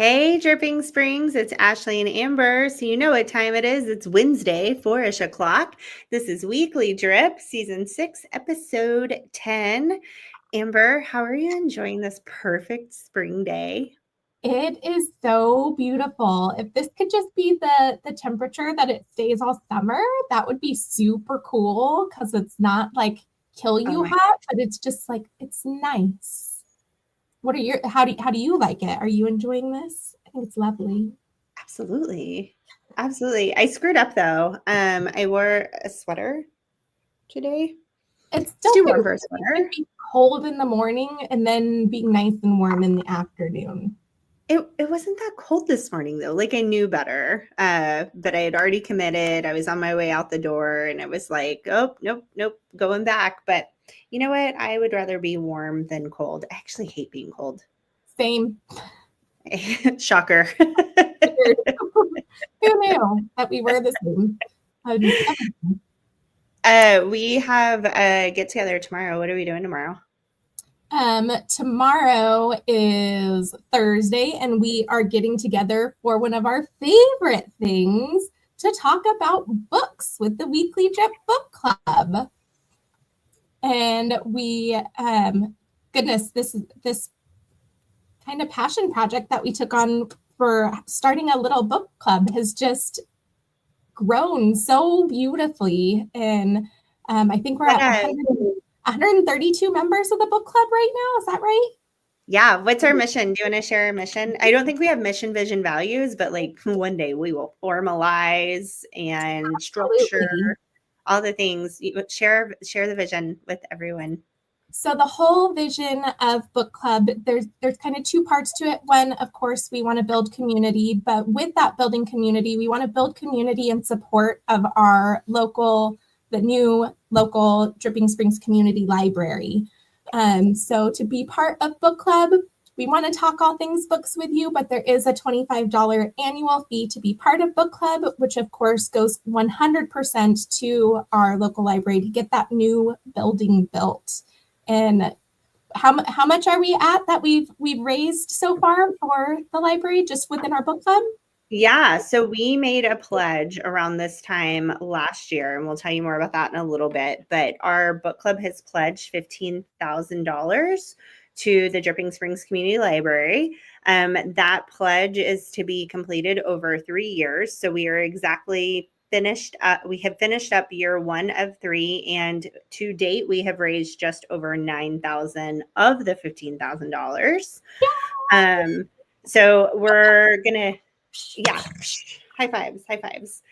Hey, Dripping Springs, it's Ashley and Amber. So you know what time it is. It's Wednesday, 4-ish o'clock. This is Weekly Drip, Season 6, Episode 10. Amber, how are you enjoying this perfect spring day? It is so beautiful. If this could just be the temperature that it stays all summer, that would be super cool because it's not like kill Oh you my, hot, but it's just like it's nice. What are your how do you like it? Are you enjoying this? I think it's lovely. absolutely. Absolutely. I screwed up though. I wore a sweater today. It's It's still too warm good. for a It can sweater. be cold in the morning and then be nice and warm in the afternoon. It wasn't that cold this morning though. Like I knew better, but I had already committed. I was on my way out the door, and it was like, oh nope, nope, going back. But you know what? I would rather be warm than cold. I actually hate being cold. Same. Shocker. Weird. Who knew that we were the same? Um, We have a get together tomorrow. What are we doing tomorrow? Tomorrow is Thursday, and we are getting together for one of our favorite things to talk about books with the Weekly Drip Book Club. And goodness, this kind of passion project that we took on for starting a little book club has just grown so beautifully. And I think we're at What, 132 members of the book club right now. Is that right? yeah, what's our mission? Do you want to share our mission? I don't think we have mission, vision, values, but like one day we will formalize and structure Absolutely. all the things. Share the vision with everyone. So the whole vision of book club, there's kind of two parts to it. One, of course, we want to build community, but with that building community, we want to build community and support of our the new local Dripping Springs Community Library. So to be part of book club, we want to talk all things books with you, but there is a $25 annual fee to be part of book club, which of course goes 100% to our local library to get that new building built. And how much are we at that we've raised so far for the library just within our book club? Yeah, so we made a pledge around this time last year, and we'll tell you more about that in a little bit. But our book club has pledged $15,000 to the Dripping Springs Community Library. That pledge is to be completed over 3 years. So we are exactly finished. We have finished up year 1 of 3, and to date, we have raised just over $9,000 of the $15,000. So we're gonna, yeah, high fives, high fives.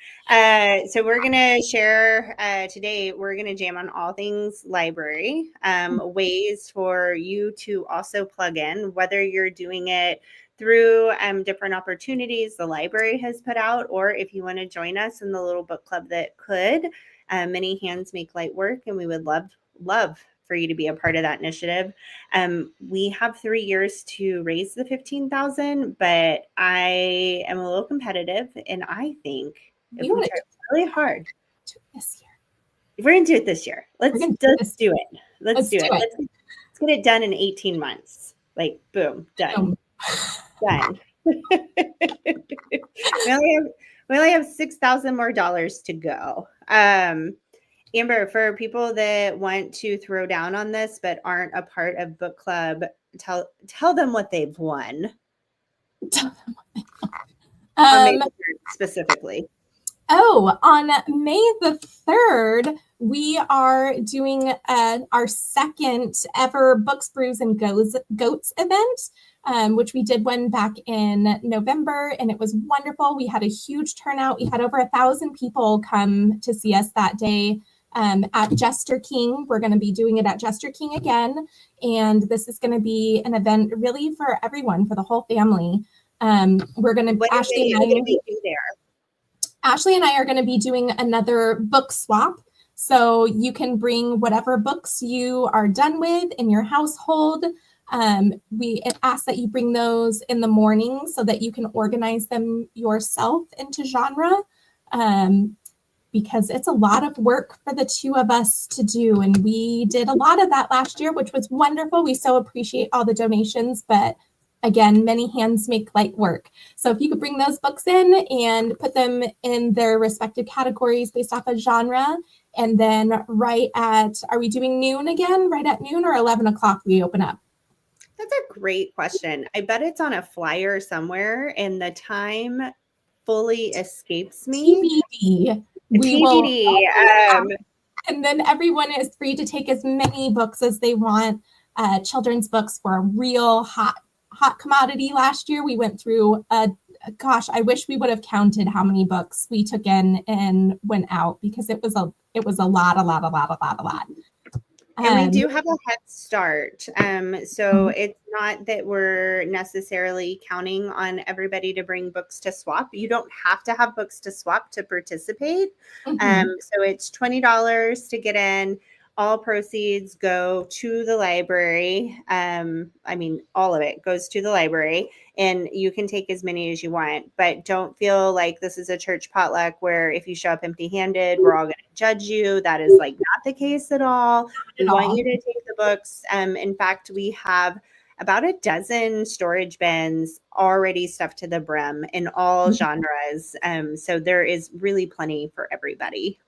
So we're gonna share today. We're gonna jam on all things library, ways for you to also plug in, whether you're doing it through different opportunities the library has put out, or if you want to join us in the little book club that could. Many hands make light work, and we would love for you to be a part of that initiative. We have 3 years to raise the 15,000, but I am a little competitive, and I think if we try really hard this year, we're gonna do it this year. Let's do it. Let's do it. Let's get it done in 18 months. Like boom, done. Done. we only have $6,000 more dollars to go. Amber, for people that want to throw down on this but aren't a part of book club, tell them what they've won. Or maybe specifically. Oh, on May the 3rd, we are doing our second ever Books, Brews, and Goats event, which we did one back in November, and it was wonderful. We had a huge turnout. We had over 1,000 people come to see us that day. At Jester King. We're going to be doing it at Jester King again. And this is going to be an event really for everyone, for the whole family. We're going to, Ashley and I are going to be doing another book swap. So you can bring whatever books you are done with in your household. We ask that you bring those in the morning so that you can organize them yourself into genre. Because it's a lot of work for the two of us to do. And we did a lot of that last year, which was wonderful. We so appreciate all the donations, but again, many hands make light work. So if you could bring those books in and put them in their respective categories based off of genre, and then are we doing noon again? Right at noon or 11 o'clock we open up? That's a great question. I bet it's on a flyer somewhere and the time fully escapes me. TBD. TBD. And then everyone is free to take as many books as they want. Children's books were a real hot commodity last year. We went through I wish we would have counted how many books we took in and went out, because it was a lot. And we do have a head start. So it's not that we're necessarily counting on everybody to bring books to swap. You don't have to have books to swap to participate. So it's $20 to get in. All proceeds go to the library. All of it goes to the library, and you can take as many as you want, but don't feel like this is a church potluck where if you show up empty-handed, we're all going to judge you. That is not the case at all. We want you to take the books. In fact, we have about a dozen storage bins already stuffed to the brim in all genres. So there is really plenty for everybody.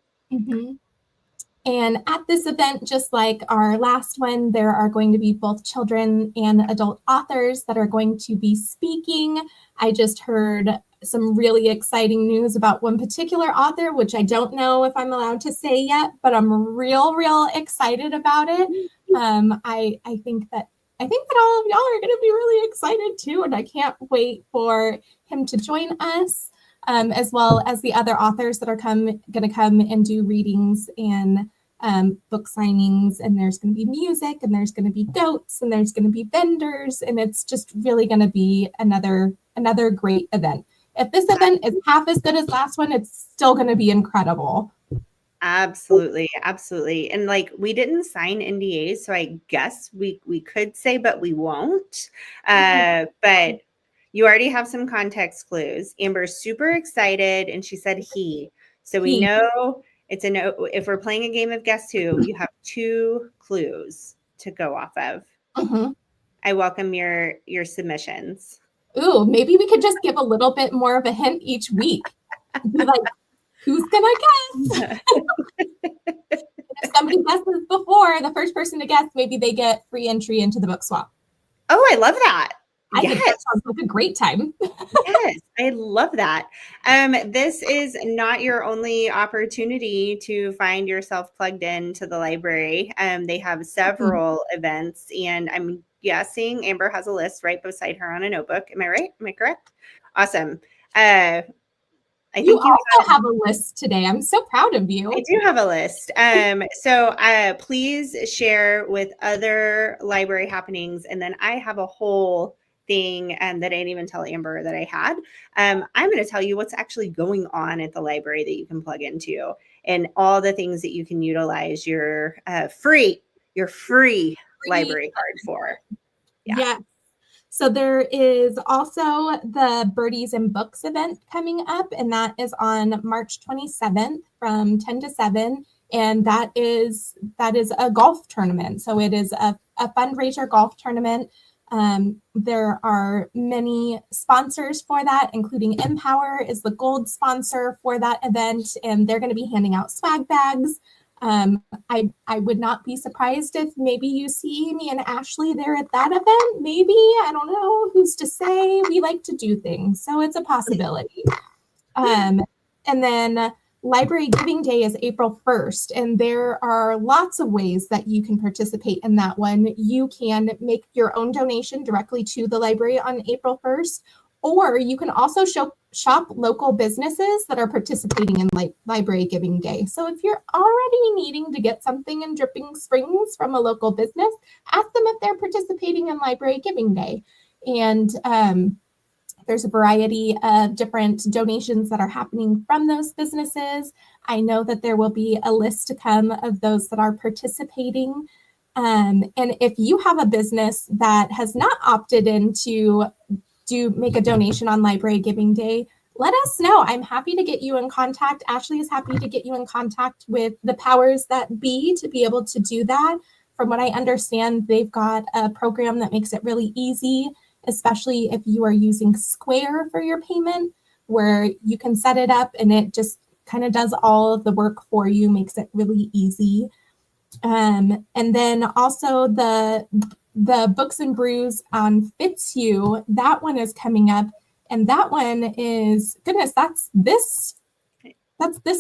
And at this event, just like our last one, there are going to be both children and adult authors that are going to be speaking. I just heard some really exciting news about one particular author, which I don't know if I'm allowed to say yet, but I'm real excited about it. I think that all of y'all are going to be really excited too, and I can't wait for him to join us. As well as the other authors that are going to come and do readings and book signings. And there's going to be music, and there's going to be goats, and there's going to be vendors, and it's just really going to be another great event. If this event is half as good as last one, it's still going to be incredible. Absolutely. And we didn't sign NDAs, so I guess we could say, but we won't. But you already have some context clues. Amber's super excited, and she said he. So we know it's a no. If we're playing a game of Guess Who, you have 2 clues to go off of. I welcome your submissions. Ooh, maybe we could just give a little bit more of a hint each week. Be like, who's gonna guess? If somebody guesses before, the first person to guess, maybe they get free entry into the book swap. Oh, I love that. I think that sounds like a great time. Yes, I love that. This is not your only opportunity to find yourself plugged into the library. They have several events, and I'm guessing Amber has a list right beside her on a notebook. Am I right? Am I correct? Awesome. I think you also have a list today. I'm so proud of you. I do have a list. So please share with other library happenings, and then I have a whole thing that I didn't even tell Amber that I had. I'm going to tell you what's actually going on at the library that you can plug into, and all the things that you can utilize your free library card for. Yeah. So there is also the Birdies and Books event coming up, and that is on March 27th from 10 to 7. And that is a golf tournament. So it is a fundraiser golf tournament. There are many sponsors for that, including Empower is the gold sponsor for that event, and they're going to be handing out swag bags. I would not be surprised if maybe you see me and Ashley there at that event. Maybe, I don't know, who's to say? We like to do things, so it's a possibility. And then Library Giving Day is April 1st, and there are lots of ways that you can participate in that one. You can make your own donation directly to the library on April 1st, or you can also shop local businesses that are participating in Library Giving Day. So if you're already needing to get something in Dripping Springs from a local business, ask them if they're participating in Library Giving Day. And there's a variety of different donations that are happening from those businesses. I know that there will be a list to come of those that are participating. And if you have a business that has not opted in to make a donation on Library Giving Day, let us know. I'm happy to get you in contact. Ashley is happy to get you in contact with the powers that be to be able to do that. From what I understand, they've got a program that makes it really easy. especially if you are using Square for your payment, where you can set it up and it just kind of does all of the work for you, makes it really easy. And then also the Books and Brews on Fitzhugh, that one is coming up, and that one is, goodness, that's this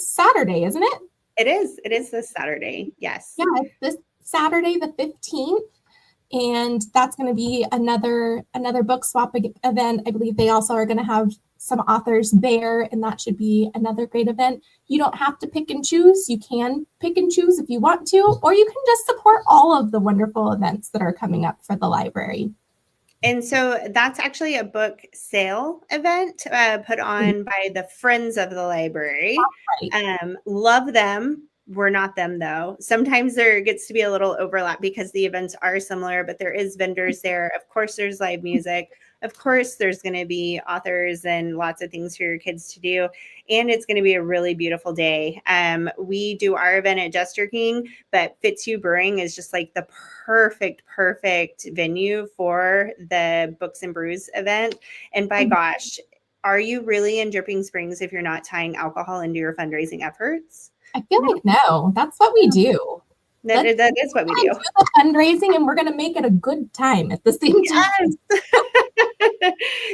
Saturday, isn't it? It is this Saturday. Yes. Yeah, it's this Saturday the 15th. And that's going to be another book swap event. I believe they also are going to have some authors there, and that should be another great event. You don't have to pick and choose. You can pick and choose if you want to, or you can just support all of the wonderful events that are coming up for the library. And so that's actually a book sale event put on by the Friends of the Library. Right. Love them. We're not them, though. Sometimes there gets to be a little overlap because the events are similar, but there is vendors there. Of course, there's live music. Of course, there's going to be authors and lots of things for your kids to do. And it's going to be a really beautiful day. We do our event at Jester King, but Fitzhugh Brewing is just like the perfect venue for the Books and Brews event. And by gosh, are you really in Dripping Springs if you're not tying alcohol into your fundraising efforts? I feel like no, that's what we do. That is what we do. The fundraising, and we're going to make it a good time at the same time.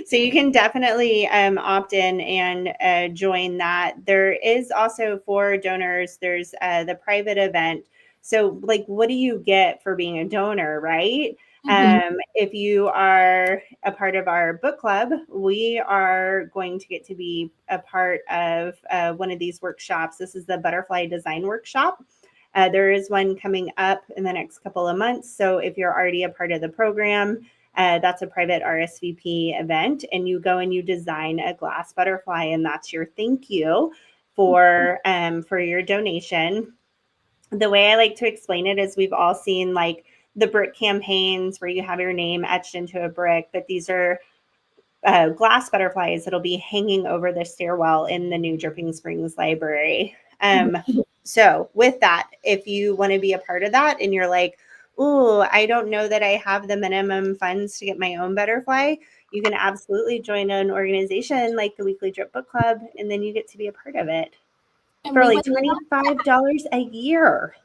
So you can definitely opt in and join that. There is also for donors, there's the private event. So like, what do you get for being a donor, right? If you are a part of our book club, we are going to get to be a part of one of these workshops. This is the Butterfly Design Workshop. There is one coming up in the next couple of months. So if you're already a part of the program, that's a private RSVP event, and you go and you design a glass butterfly, and that's your thank you for your donation. The way I like to explain it is we've all seen like the brick campaigns where you have your name etched into a brick, but these are glass butterflies that'll be hanging over the stairwell in the new Dripping Springs Library. So with that, if you want to be a part of that and you're like, oh, I don't know that I have the minimum funds to get my own butterfly, you can absolutely join an organization like the Weekly Drip Book Club, and then you get to be a part of it for like $25 a year.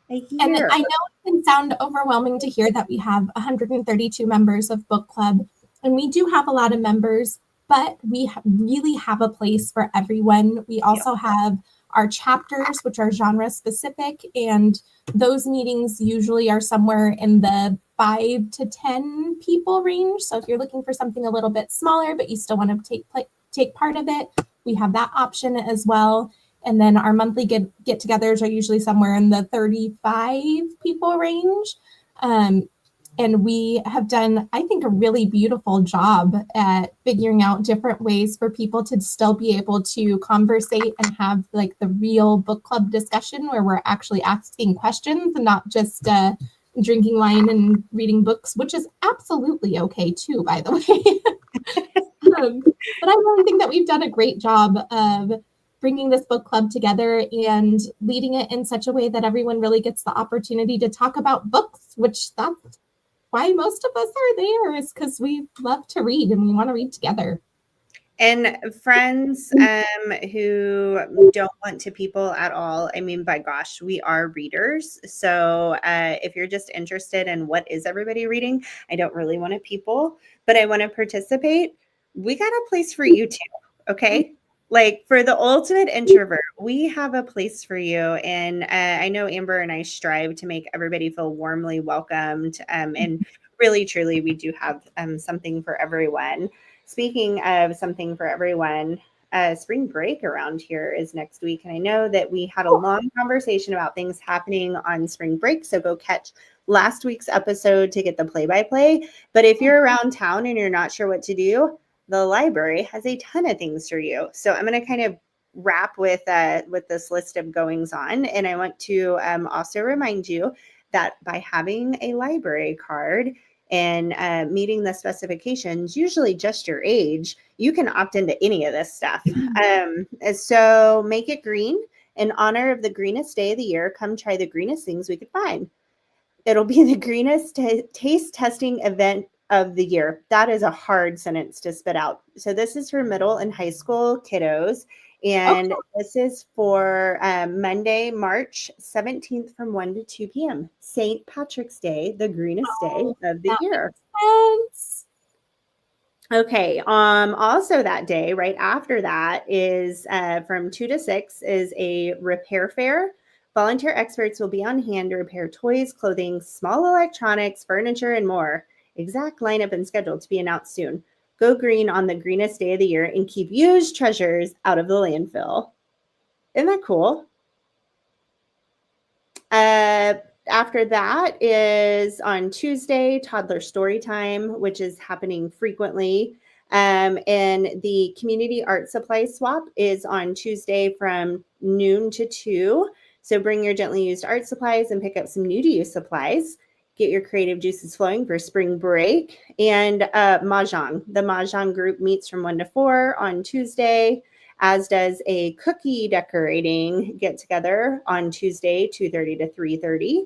And I know it can sound overwhelming to hear that we have 132 members of book club, and we do have a lot of members, but we really have a place for everyone. We also have our chapters, which are genre specific, and those meetings usually are somewhere in the 5 to 10 people range. So if you're looking for something a little bit smaller, but you still want to take part of it, we have that option as well. And then our monthly get-togethers are usually somewhere in the 35 people range. And we have done, I think, a really beautiful job at figuring out different ways for people to still be able to conversate and have like the real book club discussion where we're actually asking questions and not just drinking wine and reading books, which is absolutely okay too, by the way. But I really think that we've done a great job of bringing this book club together and leading it in such a way that everyone really gets the opportunity to talk about books, which that's why most of us are there, is because we love to read and we want to read together. And friends who don't want to people at all, I mean, by gosh, we are readers. So if you're just interested in what is everybody reading, I don't really want to people, but I want to participate. We got a place for you too, okay? Like for the ultimate introvert, we have a place for you. And I know Amber and I strive to make everybody feel warmly welcomed. And really, truly, we do have something for everyone. Speaking of something for everyone, spring break around here is next week. And I know that we had a long conversation about things happening on spring break. So go catch last week's episode to get the play-by-play. But if you're around town and you're not sure what to do, the library has a ton of things for you. So I'm going to kind of wrap with this list of goings on. And I want to also remind you that by having a library card and meeting the specifications, usually just your age, you can opt into any of this stuff. So make it green. In honor of the greenest day of the year, come try the greenest things we could find. It'll be the greenest taste testing event of the year. That is a hard sentence to spit out. So this is for middle and high school kiddos. And this is for Monday, March 17th from 1 to 2 p.m. St. Patrick's Day, the greenest day of the year. Sense. Okay. Also that day, right after that is from 2 to 6 is a repair fair. Volunteer experts will be on hand to repair toys, clothing, small electronics, furniture, and more. Exact lineup and schedule to be announced soon. Go green on the greenest day of the year and keep used treasures out of the landfill. Isn't that cool? After that is on Tuesday, toddler story time, which is happening frequently. And the community art supply swap is on Tuesday from noon to 2. So bring your gently used art supplies and pick up some new to use supplies. Get your creative juices flowing for spring break. And Mahjong. The Mahjong group meets from 1 to 4 on Tuesday, as does a cookie decorating get together on Tuesday, 2:30 to 3:30.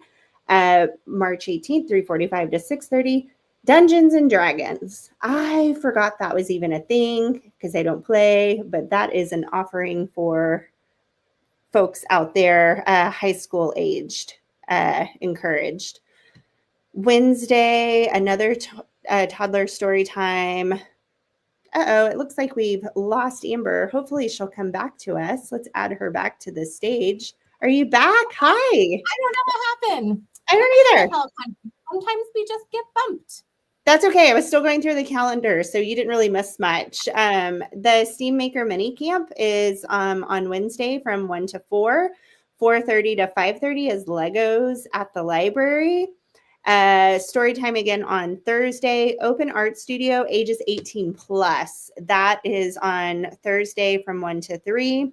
March 18th, 3:45 to 6:30. Dungeons and Dragons. I forgot that was even a thing because I don't play, but that is an offering for folks out there, high school aged, encouraged. Wednesday, another toddler story time. Uh-oh, it looks like we've lost Amber. Hopefully she'll come back to us. Let's add her back to the stage. Are you back? Hi. I don't know what happened. I don't either. Sometimes we just get bumped. That's okay. I was still going through the calendar, so you didn't really miss much. The Steam Maker Mini Camp is on Wednesday from 1 to 4. 4:30 to 5:30 is Legos at the library. Story time again on Thursday. Open Art Studio, ages 18 plus. That is on Thursday from 1 to 3.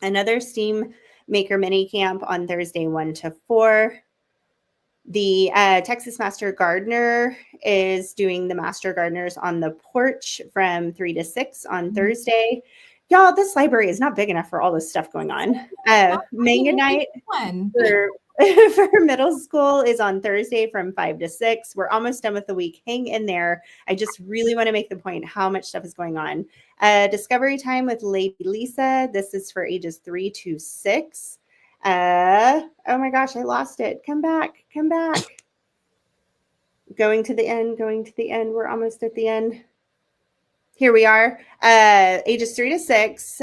Another Steam Maker Mini Camp on Thursday, 1 to 4. The Texas Master Gardener is doing the Master Gardeners on the porch from 3 to 6 on Thursday. Y'all, this library is not big enough for all this stuff going on. Manga Night for middle school is on Thursday from 5 to 6. We're almost done with the week. Hang in there. I just really want to make the point how much stuff is going on. Discovery time with Lady Lisa. This is for ages 3 to 6. Oh my gosh, I lost it. Come back. Going to the end. We're almost at the end. Here we are, ages 3 to 6,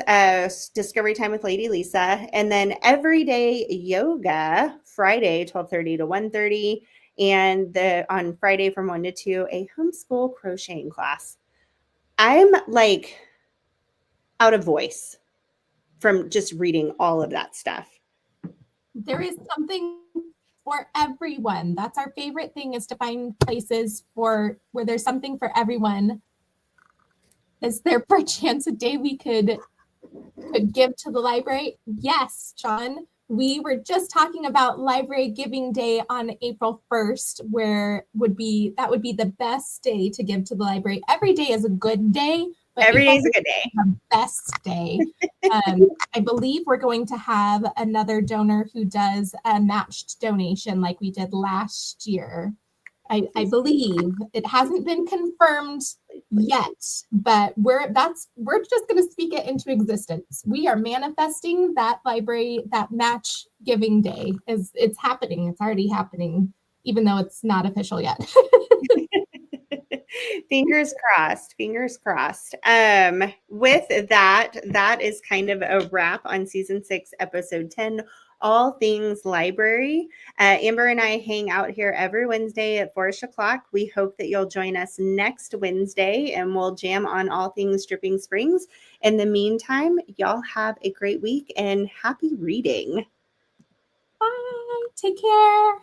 discovery time with Lady Lisa, and then everyday yoga, Friday, 12:30 to 1:30, and on Friday from 1 to 2, a homeschool crocheting class. I'm like out of voice from just reading all of that stuff. There is something for everyone. That's our favorite thing, is to find places where there's something for everyone. Is there perchance a day we could give to the library? Yes, John. We were just talking about Library Giving Day on April 1st, that would be the best day to give to the library. Every day is a good day, but every day is a good day. The best day. I believe we're going to have another donor who does a matched donation like we did last year. I believe it hasn't been confirmed yet, but we're just going to speak it into existence. We are manifesting that match giving day. It's happening. It's already happening, even though it's not official yet. Fingers crossed. With that is kind of a wrap on season 6, episode 10. All things library. Amber and I hang out here every Wednesday at 4 o'clock. We hope that you'll join us next Wednesday and we'll jam on all things Dripping Springs. In the meantime, y'all have a great week and happy reading. Bye. Take care.